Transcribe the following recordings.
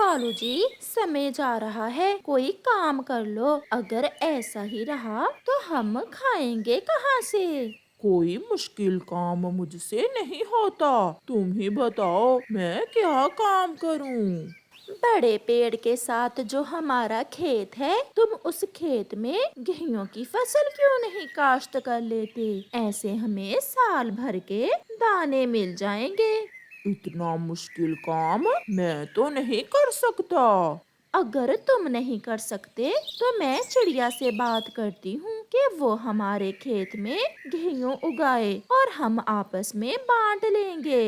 कालू जी, समय जा रहा है, कोई काम कर लो। अगर ऐसा ही रहा तो हम खाएंगे कहाँ से? कोई मुश्किल काम मुझसे नहीं होता। तुम ही बताओ मैं क्या काम करूं। बड़े पेड़ के साथ जो हमारा खेत है, तुम उस खेत में गेहूं की फसल क्यों नहीं काश्त कर लेते? ऐसे हमें साल भर के दाने मिल जाएंगे। इतना मुश्किल काम मैं तो नहीं कर सकता। अगर तुम नहीं कर सकते तो मैं चिड़िया से बात करती हूँ कि वो हमारे खेत में गेहूं उगाए और हम आपस में बांट लेंगे।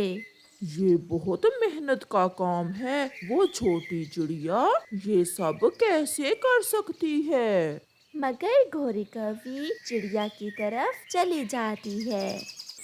ये बहुत मेहनत का काम है। वो छोटी चिड़िया ये सब कैसे कर सकती है? मगर घोरी कभी चिड़िया की तरफ चली जाती है।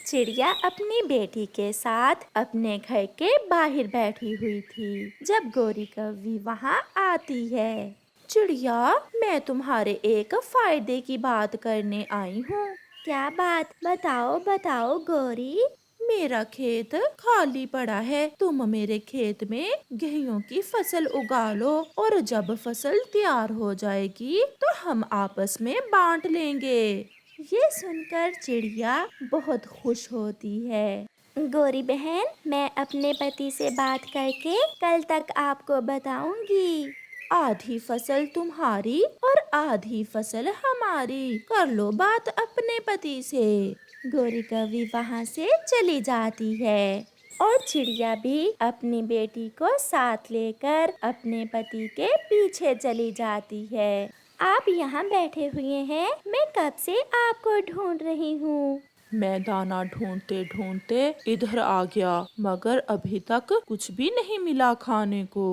चिड़िया अपनी बेटी के साथ अपने घर के बाहर बैठी हुई थी जब गोरी कौवी वहाँ आती है। चिड़िया, मैं तुम्हारे एक फायदे की बात करने आई हूँ। क्या बात? बताओ बताओ गोरी। मेरा खेत खाली पड़ा है, तुम मेरे खेत में गेहूं की फसल उगा लो और जब फसल तैयार हो जाएगी तो हम आपस में बांट लेंगे। ये सुनकर चिड़िया बहुत खुश होती है। गोरी बहन, मैं अपने पति से बात करके कल तक आपको बताऊंगी। आधी फसल तुम्हारी और आधी फसल हमारी, कर लो बात अपने पति से। गोरी कभी वहाँ से चली जाती है और चिड़िया भी अपनी बेटी को साथ लेकर अपने पति के पीछे चली जाती है। आप यहाँ बैठे हुए हैं, मैं कब से आपको ढूंढ रही हूँ। मैं दाना ढूंढते ढूंढते इधर आ गया, मगर अभी तक कुछ भी नहीं मिला खाने को।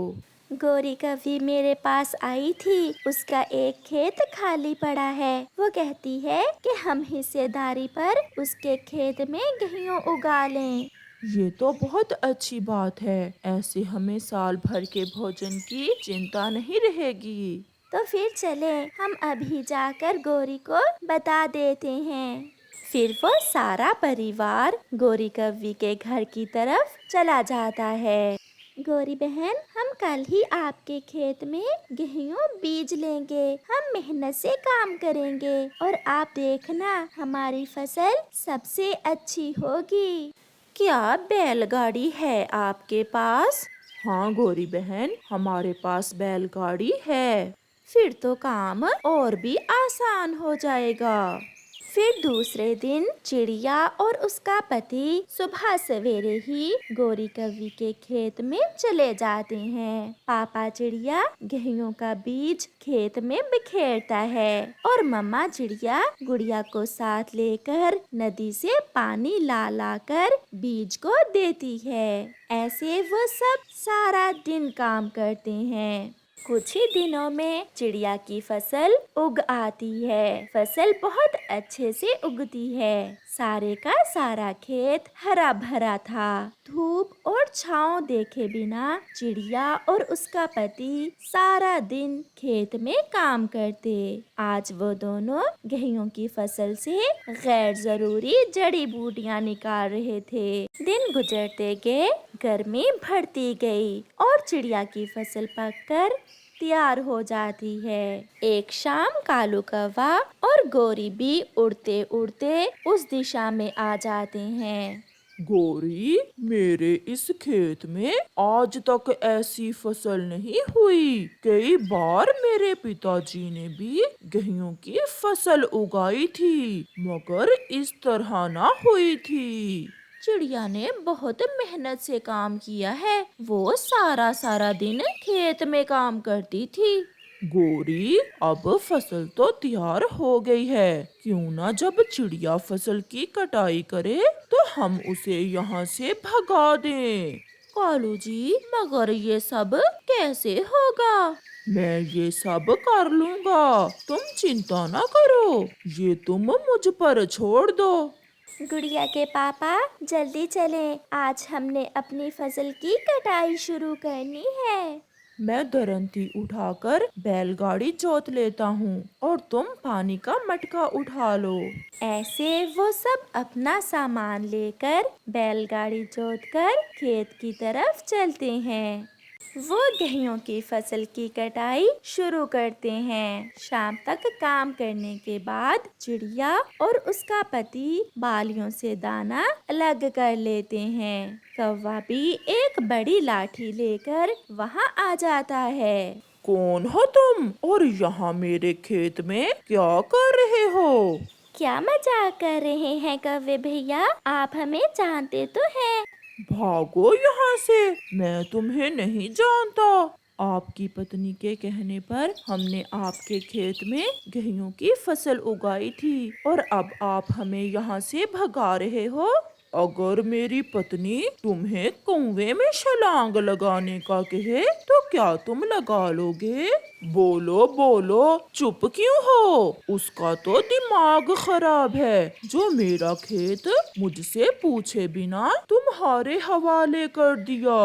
गोरी कभी मेरे पास आई थी, उसका एक खेत खाली पड़ा है। वो कहती है कि हम हिस्सेदारी पर उसके खेत में गेहूं उगा लें। ये तो बहुत अच्छी बात है। ऐसे हमें साल भर के भोजन की चिंता नहीं रहेगी। तो फिर चले, हम अभी जाकर गोरी को बता देते हैं। फिर वो सारा परिवार गोरी कव्वी के घर की तरफ चला जाता है। गोरी बहन, हम कल ही आपके खेत में गेहूं बीज लेंगे। हम मेहनत से काम करेंगे और आप देखना हमारी फसल सबसे अच्छी होगी। क्या बैलगाड़ी है आपके पास? हाँ गौरी बहन, हमारे पास बैलगाड़ी है। फिर तो काम और भी आसान हो जाएगा। फिर दूसरे दिन चिड़िया और उसका पति सुबह सवेरे ही गोरी कव्वी के खेत में चले जाते हैं। पापा चिड़िया गेहूं का बीज खेत में बिखेरता है और मम्मा चिड़िया गुड़िया को साथ लेकर नदी से पानी ला ला कर बीज को देती है। ऐसे वो सब सारा दिन काम करते हैं। कुछ ही दिनों में चिड़िया की फसल उग आती है। फसल बहुत अच्छे से उगती है। सारे का सारा खेत हरा भरा था। धूप और छांव देखे बिना चिड़िया और उसका पति सारा दिन खेत में काम करते। आज वो दोनों गेहूं की फसल से गैर जरूरी जड़ी बूटियां निकाल रहे थे। दिन गुजरते गए, गर्मी बढ़ती गई और चिड़िया की फसल पककर तैयार हो जाती है। एक शाम कालू कौवा और गोरी भी उड़ते उड़ते उस दिशा में आ जाते हैं। गौरी, मेरे इस खेत में आज तक ऐसी फसल नहीं हुई। कई बार मेरे पिताजी ने भी गेहूं की फसल उगाई थी, मगर इस तरह ना हुई थी। चिड़िया ने बहुत मेहनत से काम किया है। वो सारा सारा दिन खेत में काम करती थी। गोरी, अब फसल तो तैयार हो गई है। क्यों ना जब चिड़िया फसल की कटाई करे तो हम उसे यहाँ से भगा दें। कालू जी, मगर ये सब कैसे होगा? मैं ये सब कर लूँगा, तुम चिंता ना करो। ये तुम मुझ पर छोड़ दो। गुड़िया के पापा, जल्दी चलें, आज हमने अपनी फसल की कटाई शुरू करनी है। मैं दरंती उठाकर बैलगाड़ी जोत लेता हूँ और तुम पानी का मटका उठा लो। ऐसे वो सब अपना सामान लेकर बैलगाड़ी जोतकर खेत की तरफ चलते हैं। वो गेहूं की फसल की कटाई शुरू करते हैं। शाम तक काम करने के बाद चिड़िया और उसका पति बालियों से दाना अलग कर लेते हैं। कौवा भी एक बड़ी लाठी लेकर वहाँ आ जाता है। कौन हो तुम और यहाँ मेरे खेत में क्या कर रहे हो? क्या मजाक कर रहे हैं कौवे भैया, आप हमें जानते तो हैं। भागो यहाँ से, मैं तुम्हें नहीं जानता। आपकी पत्नी के कहने पर हमने आपके खेत में गेहूं की फसल उगाई थी और अब आप हमें यहाँ से भगा रहे हो। अगर मेरी पत्नी तुम्हें कुएं में छलांग लगाने का कहे तो क्या तुम लगा लोगे? बोलो बोलो, चुप क्यों हो? उसका तो दिमाग खराब है जो मेरा खेत मुझसे पूछे बिना तुम्हारे हवाले कर दिया।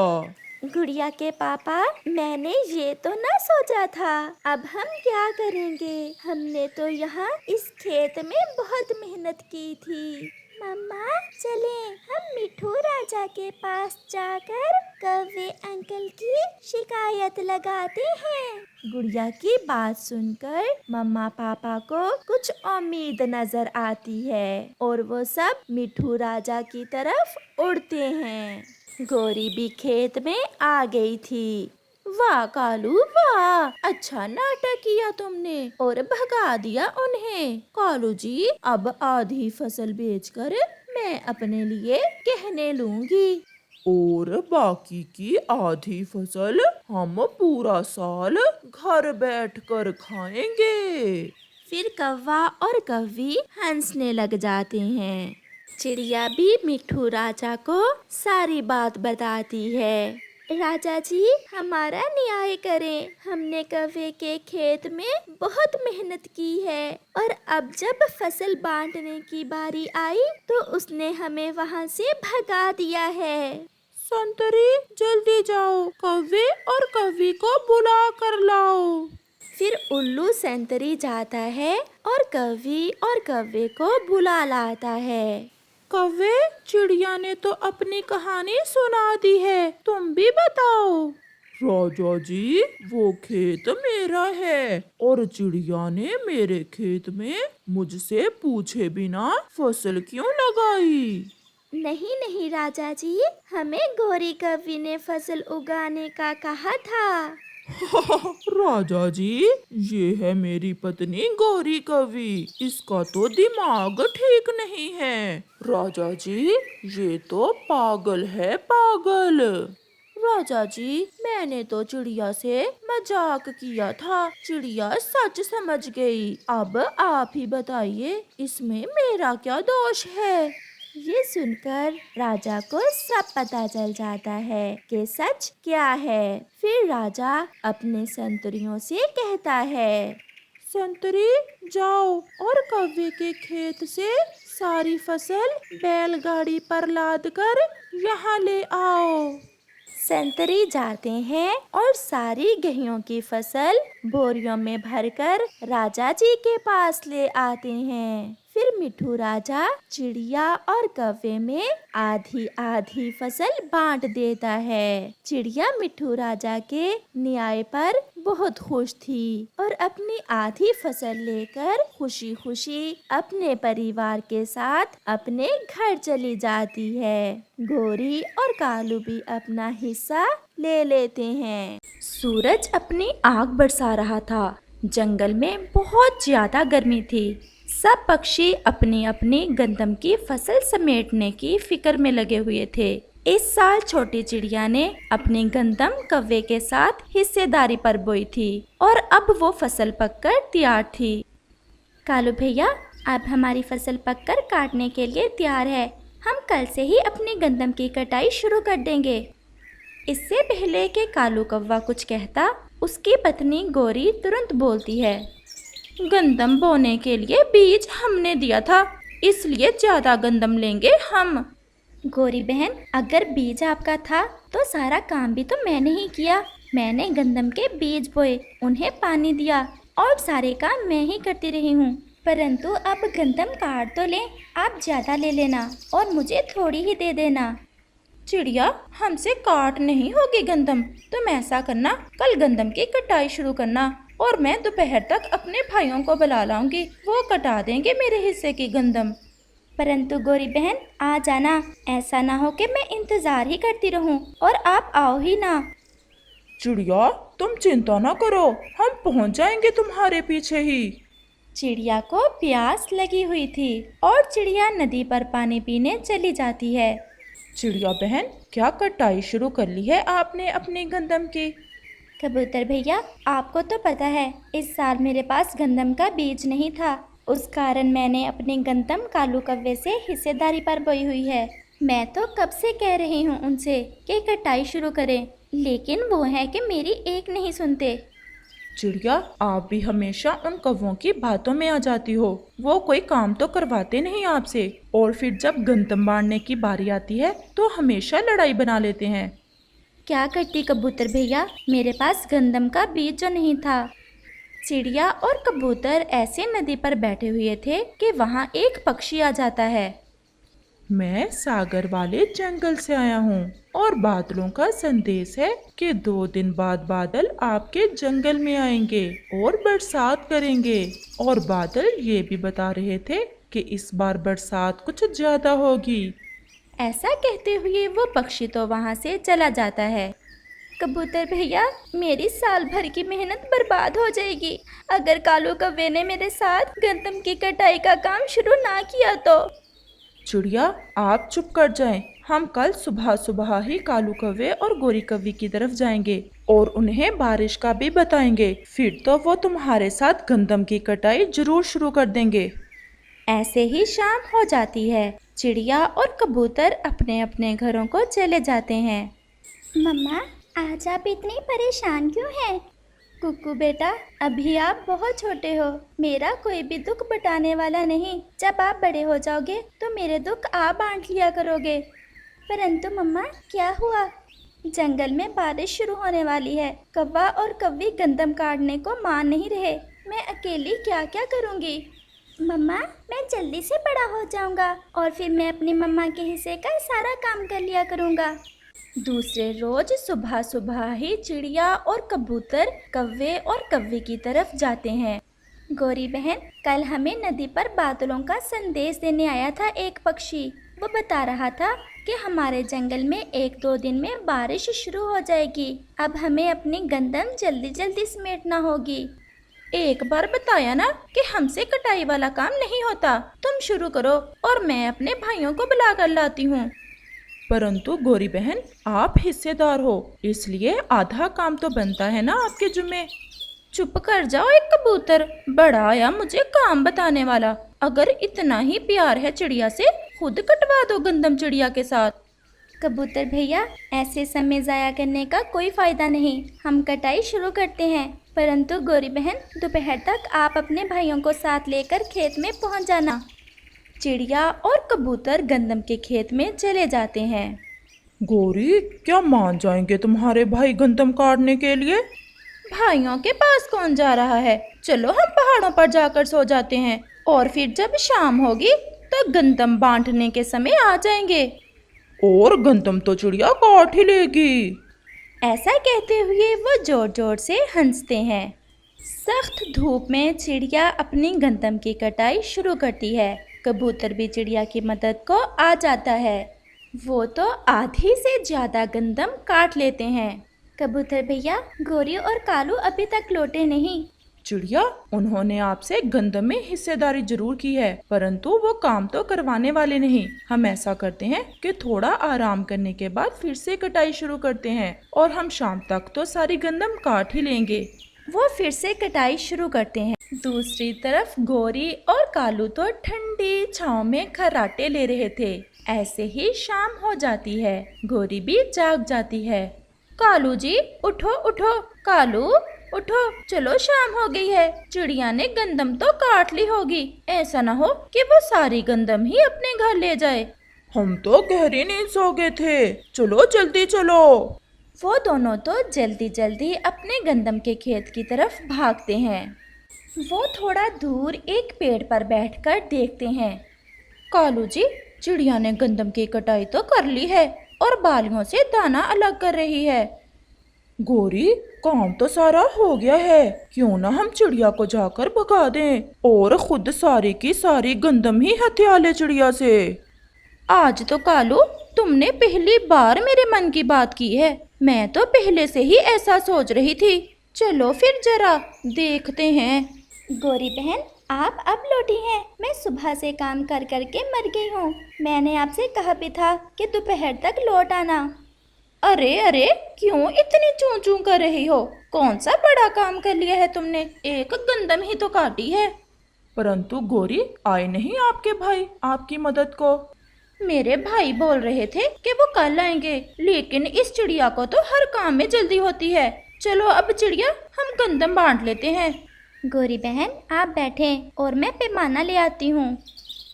गुड़िया के पापा, मैंने ये तो ना सोचा था। अब हम क्या करेंगे? हमने तो यहाँ इस खेत में बहुत मेहनत की थी। मम्मा, चलें हम मिठू राजा के पास जाकर कौवे अंकल की शिकायत लगाते हैं। गुड़िया की बात सुनकर मम्मा पापा को कुछ उम्मीद नजर आती है और वो सब मिठू राजा की तरफ उड़ते हैं। गौरी भी खेत में आ गई थी। वाह कालू वाह, अच्छा नाटक किया तुमने और भगा दिया उन्हें। कालू जी, अब आधी फसल बेचकर मैं अपने लिए गहने लूंगी और बाकी की आधी फसल हम पूरा साल घर बैठकर खाएंगे। फिर कौवा और कौवी हंसने लग जाते हैं। चिड़िया भी मिठू राजा को सारी बात बताती है। राजा जी, हमारा न्याय करें। हमने कौवे के खेत में बहुत मेहनत की है और अब जब फसल बांटने की बारी आई तो उसने हमें वहाँ से भगा दिया है। संतरी, जल्दी जाओ, कौवे और कौवी को बुला कर लाओ। फिर उल्लू संतरी जाता है और कौवी और कौवे को बुला लाता है। कौवे, चिड़िया ने तो अपनी कहानी सुना दी है, तुम भी बताओ। राजा जी, वो खेत मेरा है और चिड़िया ने मेरे खेत में मुझसे पूछे बिना फसल क्यों लगाई? नहीं नहीं राजा जी, हमें गौरी कौवी ने फसल उगाने का कहा था। राजा जी, ये है मेरी पत्नी गौरी कवि, इसका तो दिमाग ठीक नहीं है। राजा जी, ये तो पागल है, पागल। राजा जी, मैंने तो चिड़िया से मजाक किया था, चिड़िया सच समझ गई। अब आप ही बताइए, इसमें मेरा क्या दोष है? ये सुनकर राजा को सब पता चल जाता है कि सच क्या है। फिर राजा अपने संतरियों से कहता है, संतरी, जाओ और कौवे के खेत से सारी फसल बैलगाड़ी पर लाद कर यहाँ ले आओ। संतरी जाते हैं और सारी गेहूं की फसल बोरियों में भरकर राजा जी के पास ले आते हैं। फिर मिठू राजा चिड़िया और कौवे में आधी आधी फसल बांट देता है। चिड़िया मिठू राजा के न्याय पर बहुत खुश थी और अपनी आधी फसल लेकर खुशी खुशी अपने परिवार के साथ अपने घर चली जाती है। गौरी और कालू भी अपना हिस्सा ले लेते हैं। सूरज अपनी आग बरसा रहा था। जंगल में बहुत ज्यादा गर्मी थी। सब पक्षी अपनी अपनी गंदम की फसल समेटने की फिक्र में लगे हुए थे। इस साल छोटी चिड़िया ने अपनी गंदम कौवे के साथ हिस्सेदारी पर बोई थी और अब वो फसल पककर तैयार थी। कालू भैया, अब हमारी फसल पककर काटने के लिए तैयार है। हम कल से ही अपनी गंदम की कटाई शुरू कर देंगे। इससे पहले कि कालू कौवा कुछ कहता, उसकी पत्नी गौरी तुरंत बोलती है, गंदम बोने के लिए बीज हमने दिया था, इसलिए ज्यादा गंदम लेंगे हम। गौरी बहन, अगर बीज आपका था तो सारा काम भी तो मैंने ही किया। मैंने गंदम के बीज बोए, उन्हें पानी दिया और सारे काम मैं ही करती रही हूँ। परंतु अब गंदम काट तो लें, आप ज्यादा ले लेना और मुझे थोड़ी ही दे देना। चिड़िया, हमसे काट नहीं होगी गंदम। तुम ऐसा करना, कल गंदम की कटाई शुरू करना और मैं दोपहर तक अपने भाइयों को बुला लाऊंगी, वो कटा देंगे मेरे हिस्से की गंदम। परंतु गोरी बहन, आ जाना, ऐसा ना हो कि मैं इंतजार ही करती रहूं और आप आओ ही ना। चिड़िया, तुम चिंता ना करो, हम पहुंच जाएंगे तुम्हारे पीछे ही। चिड़िया को प्यास लगी हुई थी और चिड़िया नदी पर पानी पीने चली जाती है। चिड़िया बहन, क्या कटाई शुरू कर ली है आपने अपनी गंदम की? कबूतर भैया, आपको तो पता है इस साल मेरे पास गंदम का बीज नहीं था। उस कारण मैंने अपनी गंदम कालू कव्वे से हिस्सेदारी पर बोई हुई है। मैं तो कब से कह रही हूँ उनसे कि कटाई शुरू करें, लेकिन वो है कि मेरी एक नहीं सुनते। चिड़िया, आप भी हमेशा उन कौवों की बातों में आ जाती हो। वो कोई काम तो करवाते नहीं आपसे, और फिर जब गंदम बांटने की बारी आती है तो हमेशा लड़ाई बना लेते हैं। क्या करती कबूतर भैया, मेरे पास गंदम का बीज जो नहीं था। चिड़िया और कबूतर ऐसे नदी पर बैठे हुए थे कि वहाँ एक पक्षी आ जाता है। मैं सागर वाले जंगल से आया हूँ और बादलों का संदेश है कि 2 दिन बाद बादल आपके जंगल में आएंगे और बरसात करेंगे। और बादल ये भी बता रहे थे कि इस बार बरसात कुछ ज्यादा होगी। ऐसा कहते हुए वो पक्षी तो वहाँ से चला जाता है। कबूतर भैया, मेरी साल भर की मेहनत बर्बाद हो जाएगी अगर कालू कव्वे ने मेरे साथ गंदम की कटाई का काम शुरू ना किया तो। चिड़िया, आप चुप कर जाएं। हम कल सुबह सुबह ही कालू कव्वे और गोरी कव्वी की तरफ जाएंगे और उन्हें बारिश का भी बताएंगे। फिर तो वो तुम्हारे साथ गंदम की कटाई जरूर शुरू कर देंगे। ऐसे ही शाम हो जाती है। चिड़िया और कबूतर अपने अपने घरों को चले जाते हैं। मम्मा, आज आप इतनी परेशान क्यों हैं? कुकू बेटा, अभी आप बहुत छोटे हो, मेरा कोई भी दुख बटाने वाला नहीं। जब आप बड़े हो जाओगे तो मेरे दुख आप बांट लिया करोगे। परंतु मम्मा, क्या हुआ? जंगल में बारिश शुरू होने वाली है। कौवा और कव्वी गंदम काटने को मान नहीं रहे। मैं अकेली क्या क्या करूँगी? मम्मा, मैं जल्दी से बड़ा हो जाऊंगा और फिर मैं अपनी मम्मा के हिस्से का सारा काम कर लिया करूँगा। दूसरे रोज सुबह सुबह ही चिड़िया और कबूतर कव्वे और कव्वी की तरफ जाते हैं। गोरी बहन, कल हमें नदी पर बादलों का संदेश देने आया था एक पक्षी। वो बता रहा था कि हमारे जंगल में 1-2 दिन में बारिश शुरू हो जाएगी। अब हमें अपनी गंदम जल्दी जल्दी समेटना होगी। एक बार बताया ना कि हमसे कटाई वाला काम नहीं होता। तुम शुरू करो और मैं अपने भाइयों को बुला कर लाती हूँ। परंतु गोरी बहन, आप हिस्सेदार हो, इसलिए आधा काम तो बनता है ना आपके जुम्मे। चुप कर जाओ एक कबूतर, बड़ा आया मुझे काम बताने वाला। अगर इतना ही प्यार है चिड़िया से, खुद कटवा दो गंदम चिड़िया के साथ। कबूतर भैया, ऐसे समय जाया करने का कोई फायदा नहीं। हम कटाई शुरू करते हैं। परंतु गोरी बहन, दोपहर तक आप अपने भाइयों को साथ लेकर खेत में पहुंच जाना। चिड़िया और कबूतर गंदम के खेत में चले जाते हैं। गोरी, क्या मान जाएंगे तुम्हारे भाई गंदम काटने के लिए? भाइयों के पास कौन जा रहा है? चलो हम पहाड़ों पर जाकर सो जाते हैं और फिर जब शाम होगी तो गंदम बांटने के समय आ जाएंगे। और गंदम तो चिड़िया काट ही लेगी। ऐसा कहते हुए वो जोर जोर से हंसते हैं। सख्त धूप में चिड़िया अपनी गंदम की कटाई शुरू करती है। कबूतर भी चिड़िया की मदद को आ जाता है। वो तो आधी से ज्यादा गंदम काट लेते हैं। कबूतर भैया, गोरी और कालू अभी तक लौटे नहीं। चिड़िया, उन्होंने आपसे गंदम में हिस्सेदारी जरूर की है, परंतु वो काम तो करवाने वाले नहीं। हम ऐसा करते हैं कि थोड़ा आराम करने के बाद फिर से कटाई शुरू करते हैं और हम शाम तक तो सारी गंदम काट ही लेंगे। वो फिर से कटाई शुरू करते हैं। दूसरी तरफ गोरी और कालू तो ठंडी छांव में खर्राटे ले रहे थे। ऐसे ही शाम हो जाती है। गोरी भी जाग जाती है। कालू जी, उठो उठो। कालू, उठो, चलो शाम हो गई है। चिड़िया ने गंदम तो काट ली होगी। ऐसा ना हो कि वो सारी गंदम ही अपने घर ले जाए। हम तो गहरी नींद सो गए थे, चलो जल्दी चलो। वो दोनों तो जल्दी जल्दी अपने गंदम के खेत की तरफ भागते हैं। वो थोड़ा दूर एक पेड़ पर बैठकर देखते हैं। कालू जी, चिड़िया ने गंदम की कटाई तो कर ली है, और बालियों से दाना अलग कर रही है। गोरी, काम तो सारा हो गया है, क्यों ना हम चिड़िया को जाकर भगा दें और खुद सारी की सारी गंदम ही हथिया ले चिड़िया से। आज तो कालू तुमने पहली बार मेरे मन की बात की है। मैं तो पहले से ही ऐसा सोच रही थी। चलो फिर जरा देखते हैं। गौरी बहन, आप अब लौटी हैं। मैं सुबह से काम कर कर के मर गई हूँ। मैंने आपसे कहा भी था कि दोपहर तक लौट आना। अरे अरे, क्यों इतनी चूं चूं कर रही हो? कौन सा बड़ा काम कर लिया है तुमने? एक गंदम ही तो काटी है। परंतु गोरी, आए नहीं आपके भाई आपकी मदद को? मेरे भाई बोल रहे थे कि वो कल आएंगे, लेकिन इस चिड़िया को तो हर काम में जल्दी होती है। चलो अब चिड़िया, हम गंदम बांट लेते हैं। गौरी बहन, आप बैठें और मैं पैमाना ले आती हूँ।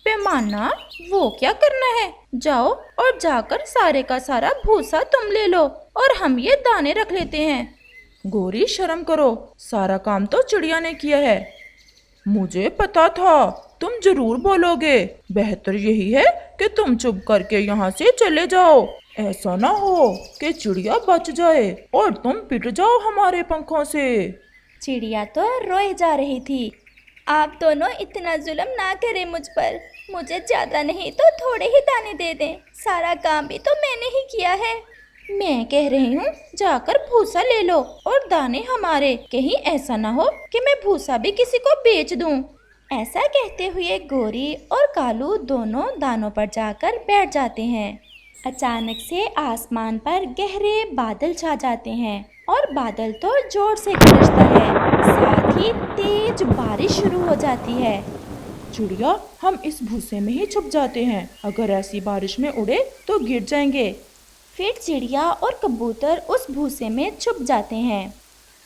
पैमाना? वो क्या करना है? जाओ और जाकर सारे का सारा भूसा तुम ले लो और हम ये दाने रख लेते हैं। गोरी, शर्म करो, सारा काम तो चिड़िया ने किया है। मुझे पता था तुम जरूर बोलोगे। बेहतर यही है कि तुम चुप करके यहाँ से चले जाओ। ऐसा ना हो कि चिड़िया बच जाए और तुम पिट जाओ हमारे पंखों से। चिड़िया तो रोए जा रही थी। आप दोनों इतना जुल्म ना करें मुझ पर। मुझे ज़्यादा नहीं तो थोड़े ही दाने दे दें। सारा काम भी तो मैंने ही किया है। मैं कह रही हूँ, जाकर भूसा ले लो और दाने हमारे। कहीं ऐसा ना हो कि मैं भूसा भी किसी को बेच दूँ। ऐसा कहते हुए गौरी और कालू दोनों दानों पर जाकर बैठ जाते हैं। अचानक से आसमान पर गहरे बादल छा जाते हैं और बादल तो जोर से गरजता है। साथ ही तेज बारिश शुरू हो जाती है। चिड़िया, हम इस भूसे में ही छुप जाते हैं। अगर ऐसी बारिश में उड़े तो गिर जाएंगे। फिर चिड़िया और कबूतर उस भूसे में छुप जाते हैं।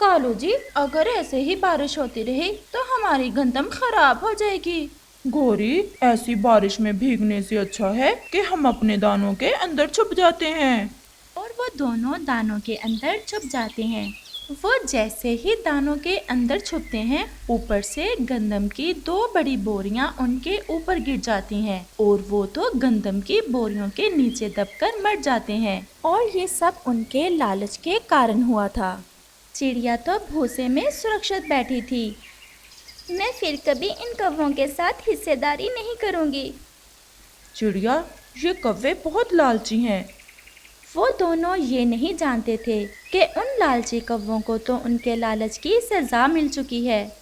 कालू जी, अगर ऐसे ही बारिश होती रही तो हमारी गंदम खराब हो जाएगी। गोरी, ऐसी बारिश में भीगने से अच्छा है कि हम अपने दानों के अंदर छुप जाते हैं। और वो दोनों दानों के अंदर छुप जाते हैं। वो जैसे ही दानों के अंदर छुपते हैं, ऊपर से गंदम की 2 बड़ी बोरियां उनके ऊपर गिर जाती हैं और वो तो गंदम की बोरियों के नीचे दबकर मर जाते हैं। और ये सब उनके लालच के कारण हुआ था। चिड़िया तो भूसे में सुरक्षित बैठी थी। मैं फिर कभी इन कौवों के साथ हिस्सेदारी नहीं करूँगी। चिड़िया, ये कौवे बहुत लालची हैं। वो दोनों ये नहीं जानते थे कि उन लालची कौवों को तो उनके लालच की सज़ा मिल चुकी है।